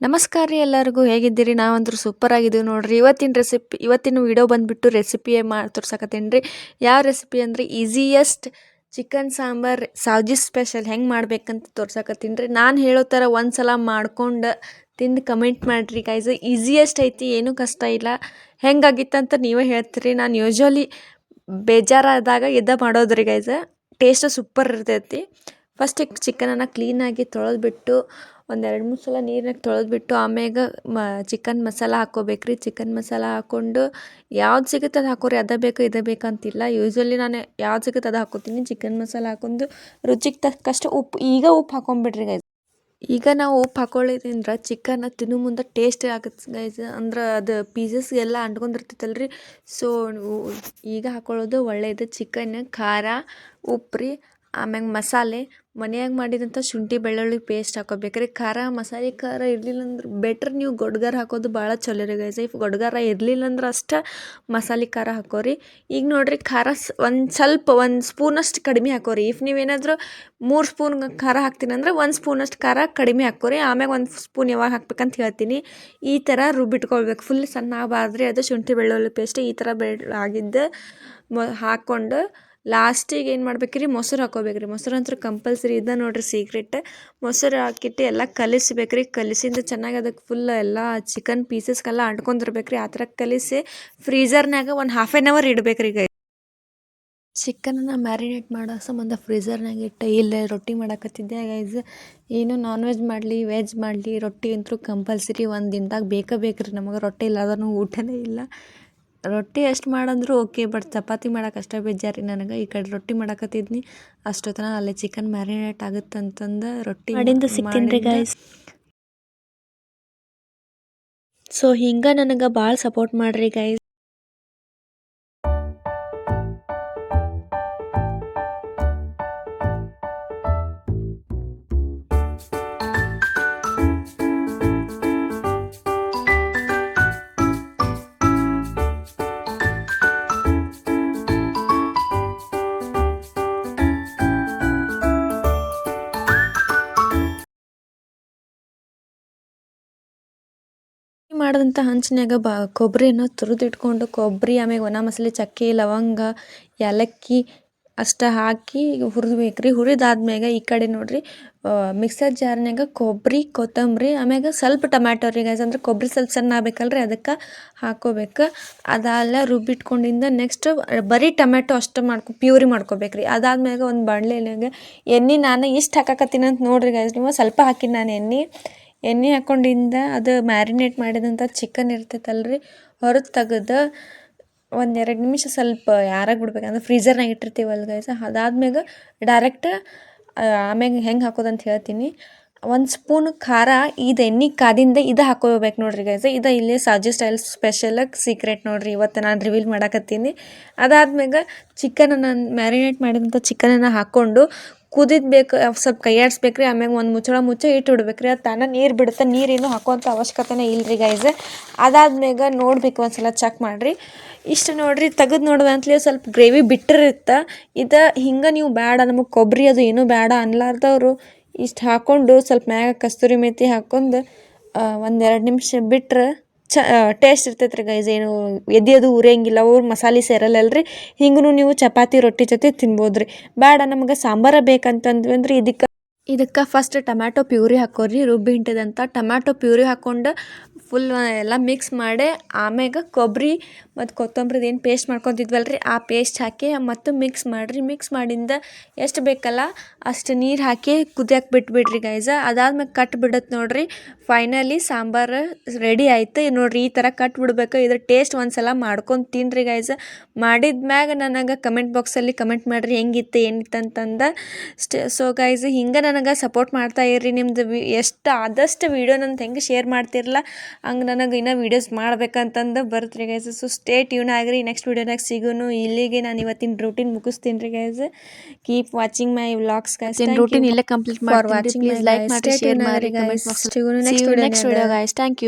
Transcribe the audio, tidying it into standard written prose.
ನಮಸ್ಕಾರ ರೀ ಎಲ್ಲರಿಗೂ ಹೇಗಿದ್ದೀರಿ? ನಾವಂತೂ ಸೂಪರ್ ಆಗಿದ್ದೀವಿ ನೋಡ್ರಿ. ಇವತ್ತಿನ ವಿಡಿಯೋ ಬಂದುಬಿಟ್ಟು ರೆಸಿಪಿ ತೋರ್ಸಕತ್ತೀನಿ ರೀ. ಯಾವ ರೆಸಿಪಿ ಅಂದರೆ easiest chicken sambar Savji special ಹೆಂಗೆ ಮಾಡ್ಬೇಕಂತ ತೋರ್ಸಕತ್ತೀನಿ ರೀ. ನಾನು ಹೇಳೋ ಥರ ಒಂದು ಸಲ ಮಾಡ್ಕೊಂಡು ತಿಂದು ಕಮೆಂಟ್ ಮಾಡಿರಿ ಗೈಸ್. ಈಸಿಯೆಸ್ಟ್ ಐತಿ, ಏನೂ ಕಷ್ಟ ಇಲ್ಲ. ಹೆಂಗಾಗಿತ್ತಂತ ನೀವೇ ಹೇಳ್ತೀರಿ. ನಾನು ಯೂಶ್ವಲಿ ಬೇಜಾರಾದಾಗ ಮಾಡೋದು ರೀ ಗೈಸ್. ಟೇಸ್ಟ್ ಸೂಪರ್ ಇರ್ತೈತಿ. ಫಸ್ಟಿಗೆ ಚಿಕನನ್ನು ಕ್ಲೀನಾಗಿ ತೊಳೆದ್ಬಿಟ್ಟು ಒಂದು 2-3 ಸಲ ನೀರಿನಾಗ ತೊಳೆದ್ಬಿಟ್ಟು ಆಮ್ಯಾಗ ಚಿಕನ್ ಮಸಾಲ ಹಾಕ್ಕೋಬೇಕ್ರಿ. ಚಿಕನ್ ಮಸಾಲ ಹಾಕ್ಕೊಂಡು ಯಾವ್ದು ಸಿಗುತ್ತೆ ಅದು ಹಾಕೋರಿ. ಅದೇ ಬೇಕು ಇದೇ ಬೇಕಂತಿಲ್ಲ. ಯೂಶ್ವಲಿ ನಾನು ಯಾವ್ದು ಸಿಗುತ್ತೆ ಅದು ಹಾಕೋತೀನಿ. ಚಿಕನ್ ಮಸಾಲ ಹಾಕೊಂಡು ರುಚಿಗೆ ತಕ್ಕಷ್ಟು ಉಪ್ಪು ಹಾಕೊಂಡ್ಬಿಡ್ರಿ ಗೈಸ್. ಈಗ ನಾವು ಉಪ್ಪು ಹಾಕೊಳ್ಳೋದ್ರಿಂದ ಚಿಕನ್ ತಿನ್ನೋ ಮುಂದೆ ಟೇಸ್ಟ್ ಆಗುತ್ತೆ ಗೈಸ್. ಅಂದ್ರೆ ಅದು ಪೀಸಸ್ಗೆಲ್ಲ ಅಂಟ್ಕೊಂಡಿರ್ತೈತಲ್ರಿ. ಸೊ ಈಗ ಹಾಕೊಳ್ಳೋದು ಒಳ್ಳೆಯದು. ಚಿಕನ್, ಖಾರ, ಉಪ್ಪು ರೀ, ಆಮ್ಯಾಗ ಮಸಾಲೆ ಮನೆಯಾಗ ಮಾಡಿದಂಥ ಶುಂಠಿ ಬೆಳ್ಳುಳ್ಳಿ ಪೇಸ್ಟ್ ಹಾಕೋಬೇಕ್ರಿ. ಮಸಾಲೆ ಖಾರ ಇರಲಿಲ್ಲ ಅಂದ್ರೆ ಬೆಟ್ರ್ ನೀವು ಗೊಡ್ಗಾರ ಹಾಕೋದು ಭಾಳ ಚಲೋ ರೀ ಗೈಸ್. ಇಫ್ ಗೊಡ್ಗಾರ ಇರಲಿಲ್ಲ ಅಂದ್ರೆ ಅಷ್ಟೇ ಮಸಾಲೆ ಖಾರ ಹಾಕೋರಿ. ಈಗ ನೋಡಿರಿ ಖಾರ ಒಂದು ಸ್ಪೂನಷ್ಟು ಕಡಿಮೆ ಹಾಕೋರಿ. ಇಫ್ ನೀವೇನಾದರೂ 3 ಸ್ಪೂನ್ ಖಾರ ಹಾಕ್ತೀನಿ ಅಂದ್ರೆ 1 ಸ್ಪೂನಷ್ಟು ಖಾರ ಕಡಿಮೆ ಹಾಕೋರಿ. ಆಮ್ಯಾಗ 1 ಸ್ಪೂನ್ ಯಾವಾಗ ಹಾಕ್ಬೇಕಂತ ಹೇಳ್ತೀನಿ. ಈ ಥರ ರುಬ್ಬಿಟ್ಕೊಳ್ಬೇಕು. ಫುಲ್ ಸಣ್ಣ ಆಗಬಾರ್ದ್ರಿ. ಅದು ಶುಂಠಿ ಬೆಳ್ಳುಳ್ಳಿ ಪೇಸ್ಟ್ ಈ ಥರ ಆಗಿದ್ದು ಹಾಕ್ಕೊಂಡು ಲಾಸ್ಟಿಗೆ ಏನು ಮಾಡ್ಬೇಕ್ರಿ, ಮೊಸರು ಹಾಕೋಬೇಕ್ರಿ. ಮೊಸರು ಅಂತೂ ಕಂಪಲ್ಸರಿ. ಇದೆ ನೋಡ್ರಿ ಸೀಕ್ರೆಟ್. ಮೊಸರು ಹಾಕಿಟ್ಟು ಎಲ್ಲ ಕಲಿಸ್ಬೇಕ್ರಿ. ಕಲಿಸಿಂದ ಚೆನ್ನಾಗಿ ಅದಕ್ಕೆ ಫುಲ್ ಎಲ್ಲ ಚಿಕನ್ ಪೀಸಸ್ಗೆಲ್ಲ ಅಂಟ್ಕೊಂಡಿರ್ಬೇಕ್ರಿ. ಆ ಥರ ಕಲಿಸಿ ಫ್ರೀಝರ್ನಾಗ ಒಂದು ½ an hour ಇಡಬೇಕ್ರಿ ಗೈಸ್. ಚಿಕನನ್ನು ಮ್ಯಾರಿನೇಟ್ ಮಾಡೋ ಸಂಬಂಧ ಫ್ರೀಝರ್ನಾಗ ಇಟ್ಟು ಇಲ್ಲೇ ರೊಟ್ಟಿ ಮಾಡಕತ್ತಿದ್ದೆ ಗೈಸ್. ಏನು ನಾನ್ ವೆಜ್ ಮಾಡಲಿ ವೆಜ್ ಮಾಡಲಿ ರೊಟ್ಟಿ ಅಂತೂ ಕಂಪಲ್ಸರಿ ಒಂದು ದಿನದಾಗ ಬೇಕ್ರಿ ನಮಗೆ. ರೊಟ್ಟಿ ಇಲ್ಲದ್ರೂ ಊಟನೇ ಇಲ್ಲ. ರೊಟ್ಟಿ ಎಷ್ಟು ಮಾಡಂದ್ರು ಓಕೆ, ಬಟ್ ಚಪಾತಿ ಮಾಡೋಕೆ ಅಷ್ಟೇ ಬೇಜಾರಿ ನನಗೆ. ಈ ಕಡೆ ರೊಟ್ಟಿ ಮಾಡಕತ್ತಿದ್ನಿ, ಅಷ್ಟೊತ್ತನ ಅಲ್ಲೇ ಚಿಕನ್ ಮ್ಯಾರಿನೇಟ್ ಆಗುತ್ತಂತಂದು ರೊಟ್ಟಿ ಮಾಡಿಂದ ಸಿಕ್ತೀನಿ ಗೈಸ್. ಸೊ ಹಿಂಗೆ ನನಗೆ ಭಾಳ ಸಪೋರ್ಟ್ ಮಾಡ್ರಿ ಗೈಸ್. ಮಾಡಿದಂಥ ಹಂಚಿನಾಗ ಕೊಬ್ಬರಿನ ತುರಿದಿಟ್ಕೊಂಡು ಕೊಬ್ಬರಿ ಆಮ್ಯಾಗ ಒಣ ಮಸಾಲೆ ಚಕ್ಕೆ ಲವಂಗ ಏಲಕ್ಕಿ ಅಷ್ಟು ಹಾಕಿ ಹುರಿದ್ಬೇಕ್ರಿ. ಹುರಿದಾದ್ಮ್ಯಾಗ ಈ ಕಡೆ ನೋಡ್ರಿ ಮಿಕ್ಸರ್ ಜಾರ್ನಾಗ ಕೊಬ್ಬರಿ ಕೊತ್ತಂಬರಿ ಆಮ್ಯಾಗ ಸ್ವಲ್ಪ ಟೊಮ್ಯಾಟೊ ರೀ ಗೈಸ್. ಅಂದ್ರೆ ಕೊಬ್ಬರಿ ಸ್ವಲ್ಪ ಸಣ್ಣ ಆಗ್ಬೇಕಲ್ರಿ, ಅದಕ್ಕೆ ಹಾಕ್ಕೋಬೇಕು. ಅದೆಲ್ಲ ರುಬ್ಬಿಟ್ಕೊಂಡಿಂದ ನೆಕ್ಸ್ಟ್ ಬರೀ ಟೊಮ್ಯಾಟೊ ಅಷ್ಟು ಪ್ಯೂರಿ ಮಾಡ್ಕೋಬೇಕ್ರಿ. ಅದಾದ್ಮ್ಯಾಗ ಒಂದು ಬಾಣಲೆನಾಗ ಎಣ್ಣೆ ನಾನು ಇಷ್ಟು ಹಾಕಕತ್ತೀನಿ ಅಂತ ನೋಡ್ರಿ ಗೈಸ್. ನೀವು ಸ್ವಲ್ಪ ಹಾಕಿನಿ ನಾನು ಎಣ್ಣೆ ಹಾಕ್ಕೊಂಡಿಂದ ಅದು ಮ್ಯಾರಿನೇಟ್ ಮಾಡಿದಂಥ ಚಿಕನ್ ಇರ್ತೈತಲ್ರಿ ಹೊರಗೆ ತೆಗೆದು ಒಂದು 2 ನಿಮಿಷ ಸ್ವಲ್ಪ ಯಾರಾಗಿ ಬಿಡ್ಬೇಕು. ಅಂದ್ರೆ ಫ್ರೀಝರ್ನಾಗ ಇಟ್ಟಿರ್ತೀವಲ್ಲ ಗೈಸ್. ಅದಾದ್ಮ್ಯಾಗ ಡೈರೆಕ್ಟ್ ಆಮ್ಯಾಗ ಹೆಂಗೆ ಹಾಕೋದಂತ ಹೇಳ್ತೀನಿ. 1 ಸ್ಪೂನ್ ಖಾರ ಇದು ಎಣ್ಣೆ ಕಾದಿಂದ ಇದು ಹಾಕೋಬೇಕು ನೋಡ್ರಿ ಗೈಸ್. ಇದು ಇಲ್ಲಿ ಸಾಜಿ ಸ್ಟೈಲ್ ಸ್ಪೆಷಲ್ ಸೀಕ್ರೆಟ್ ನೋಡ್ರಿ. ಇವತ್ತು ನಾನು ರಿವೀಲ್ ಮಾಡಕತ್ತೀನಿ. ಅದಾದ್ಮ್ಯಾಗ ಚಿಕನನ್ನು ಮ್ಯಾರಿನೇಟ್ ಮಾಡಿದಂಥ ಚಿಕನನ್ನು ಹಾಕ್ಕೊಂಡು ಕುದಿದ್ಬೇಕು, ಸ್ವಲ್ಪ ಕೈ ಆಡಿಸ್ಬೇಕ್ರಿ. ಆಮ್ಯಾಗ ಒಂದು ಮುಚ್ಚಳ ಇಟ್ಬಿಡ್ಬೇಕ್ರಿ. ಅದು ತಾನೇ ನೀರು ಬಿಡುತ್ತೆ. ನೀರೇನು ಹಾಕುವಂಥ ಅವಶ್ಯಕತೆನೇ ಇಲ್ಲರಿ ಗೈಸ್. ಅದಾದ್ಮ್ಯಾಗ ನೋಡ್ಬೇಕು, ಒಂದ್ಸಲ ಚೆಕ್ ಮಾಡಿರಿ. ಇಷ್ಟು ನೋಡ್ರಿ ತೆಗೆದು ನೋಡುವಂತಲೇ ಸ್ವಲ್ಪ ಗ್ರೇವಿ ಬಿಟ್ಟಿರುತ್ತೆ. ಇದು ಹಿಂಗೆ ನೀವು ಬೇಡ ನಮಗೆ ಕೊಬ್ಬರಿ ಅದು ಏನೂ ಬೇಡ ಅನ್ಲಾರ್ದವರು ಇಷ್ಟು ಹಾಕ್ಕೊಂಡು ಸ್ವಲ್ಪ ಮ್ಯಾಗ ಕಸ್ತೂರಿ ಮೇಥಿ ಹಾಕ್ಕೊಂಡು 1-2 ನಿಮಿಷ ಬಿಟ್ರೆ ಟೇಸ್ಟ್ ಇರ್ತೈತೆ ರೀ ಗೈಸ್. ಏನು ಅದು ಉರಿಯಂಗಿಲ್ಲ, ಅವ್ರು ಮಸಾಲೆ ಸೇರಲ್ಲಲ್ರಿ. ಹಿಂಗೂ ನೀವು ಚಪಾತಿ ರೊಟ್ಟಿ ಜೊತೆ ತಿನ್ಬೋದು ರೀ. ಬೇಡ ನಮ್ಗೆ ಸಾಂಬಾರ ಬೇಕಂತಂದ್ವಿ ಅಂದ್ರೆ ಇದಕ್ಕೆ ಫಸ್ಟ್ ಟೊಮ್ಯಾಟೊ ಪ್ಯೂರಿ ಹಾಕೋರಿ. ರುಬ್ಬಿ ಹಿಂಟಿದಂಥ ಟೊಮ್ಯಾಟೊ ಪ್ಯೂರಿ ಹಾಕ್ಕೊಂಡು ಫುಲ್ ಎಲ್ಲ ಮಿಕ್ಸ್ ಮಾಡಿ ಆಮ್ಯಾಗ ಕೊಬ್ಬರಿ ಮತ್ತು ಕೊತ್ತಂಬರಿದು ಏನು ಪೇಸ್ಟ್ ಮಾಡ್ಕೊತಿದ್ವಲ್ರಿ ಆ ಪೇಸ್ಟ್ ಹಾಕಿ ಮತ್ತು ಮಿಕ್ಸ್ ಮಾಡಿರಿ. ಮಿಕ್ಸ್ ಮಾಡಿಂದ ಎಷ್ಟು ಬೇಕಲ್ಲ ಅಷ್ಟು ನೀರು ಹಾಕಿ ಕುದಿಯಕ್ಕೆ ಬಿಟ್ಬಿಡ್ರಿ ಗೈಸ. ಅದಾದ್ಮೇಲೆ ಕಟ್ಬಿಡತ್ತೆ ನೋಡ್ರಿ. ಫೈನಲಿ ಸಾಂಬಾರು ರೆಡಿ ಆಯ್ತು ನೋಡ್ರಿ. ಈ ಥರ ಕಟ್ಬಿಡ್ಬೇಕು. ಇದ್ರ ಟೇಸ್ಟ್ ಒಂದ್ಸಲ ಮಾಡ್ಕೊಂಡು ತಿನ್ನಿರಿ ಗೈಸ. ಮಾಡಿದ್ಮ್ಯಾಗ ನನಗೆ ಕಮೆಂಟ್ ಬಾಕ್ಸಲ್ಲಿ ಕಮೆಂಟ್ ಮಾಡಿರಿ ಹೆಂಗಿತ್ತು ಏನಿತ್ತು ಅಂತಂದು. ಸೊ ಗೈಸ್ ಹಿಂಗೆ ನನಗೆ ಸಪೋರ್ಟ್ ಮಾಡ್ತಾ ಇರ್ರಿ. ನಿಮ್ದು ಎಷ್ಟು ಆದಷ್ಟು ವೀಡಿಯೋ ನಂದು ಹೆಂಗೆ ಶೇರ್ ಮಾಡ್ತಿರಲ್ಲ ಹಂಗೆ ನನಗೆ ಇನ್ನೂ ವೀಡಿಯೋಸ್ ಮಾಡ್ಬೇಕಂತಂದು ಬರುತ್ತೆ ರೀ ಗೈಸ್. ಸೊ ಸ್ಟೇ ಟ್ಯೂನ್ ಆಗಿರಿ. ನೆಕ್ಸ್ಟ್ ವೀಡಿಯೋನಾಗ ಸಿಗೋನು. ಇಲ್ಲಿಗೆ ನಾನು ಇವತ್ತಿನ ರೂಟೀನ್ ಮುಗಿಸ್ತೀನಿ ರೀ guys. Keep watching my vlogs guys. Routine ಇಲ್ಲೇ ಕಂಪ್ಲೀಟ್ ಮಾಡಿ ವಾಚಿಂಗ್. ಪ್ಲೀಸ್ ಲೈಕ್ ಮಾಡಿ, ಶೇರ್ ಮಾಡಿ, comment box. Next video guys. Thank you.